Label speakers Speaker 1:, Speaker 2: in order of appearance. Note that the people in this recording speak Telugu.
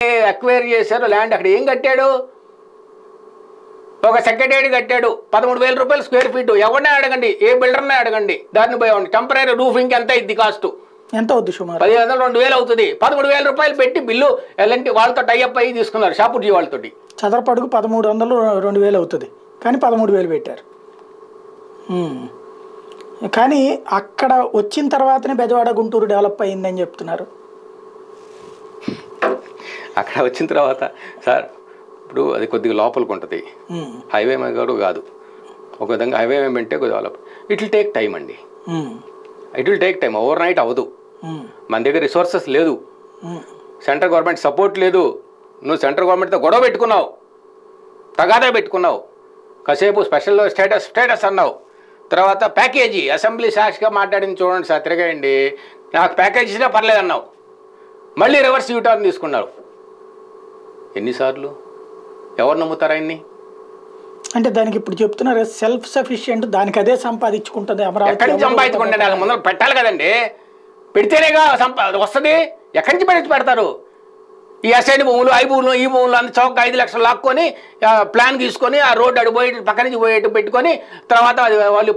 Speaker 1: అక్వైర్ చేశారు ల్యాండ్. అక్కడ ఏం కట్టాడు? ఒక సెక్రటరీ కట్టాడు 13,000 రూపాయలు స్క్వేర్ ఫీట్. ఎవరినే అడగండి, ఏ బిల్డర్నే అడగండి, దాన్ని పోయి టెంపరీ రూఫింగ్ ఎంత అయింది కాస్ట్?
Speaker 2: ఎంత అవుద్ది సుమారు?
Speaker 1: 10,000 2,000 అవుతుంది. 13,000 రూపాయలు పెట్టి బిల్లు ఎలాంటి వాళ్ళతో టైఅప్ అయ్యి తీసుకున్నారు షాపుర్జీ వాళ్ళతోటి.
Speaker 2: చదరపడుగు 1,300 2,000 అవుతుంది, కానీ 13,000 పెట్టారు. కానీ అక్కడ వచ్చిన తర్వాతనే బెజవాడ గుంటూరు డెవలప్ అయ్యిందని చెప్తున్నారు.
Speaker 1: అక్కడ వచ్చిన తర్వాత సార్ ఇప్పుడు అది కొద్దిగా లోపలికి ఉంటుంది, హైవే మీద కాదు. ఒక విధంగా హైవే అంటే కొద్దిగా develop. It will take time అండి. It will take time, overnight అవ్వదు. మన దగ్గర రిసోర్సెస్ లేదు, సెంట్రల్ గవర్నమెంట్ సపోర్ట్ లేదు. నువ్వు సెంట్రల్ గవర్నమెంట్తో గొడవ పెట్టుకున్నావు, తగాదా పెట్టుకున్నావు, కాసేపు స్పెషల్ స్టేటస్ అన్నావు, తర్వాత ప్యాకేజీ అసెంబ్లీ సాక్షిగా మాట్లాడింది చూడండి సార్, తిరగండి నాకు ప్యాకేజ్ ఇచ్చినా పర్లేదు అన్నావు, మళ్ళీ రివర్స్ యూటర్న్ తీసుకున్నావు. ఎన్నిసార్లు? ఎవరు నమ్ముతారు ఆయన్ని?
Speaker 2: అంటే దానికి ఇప్పుడు చెప్తున్నారు సెల్ఫ్ సఫిషియెంట్, దానికి అదే సంపాదించుకుంటుంది అమరావతి.
Speaker 1: ఎక్కడి నుంచి సంపాదించుకుంటే నాకు ముందర పెట్టాలి కదండి, పెడితేనేగా వస్తుంది. ఎక్కడి నుంచి పెడతారు? ఈ అసైన్ భూములు, ఐ భూములు, ఈ భూములు అంత చౌక 5 లక్షలు లాక్కొని ప్లాన్ తీసుకొని ఆ రోడ్డు అడిపోయి పక్క నుంచి పోయేట్టు పెట్టుకొని తర్వాత వాళ్ళు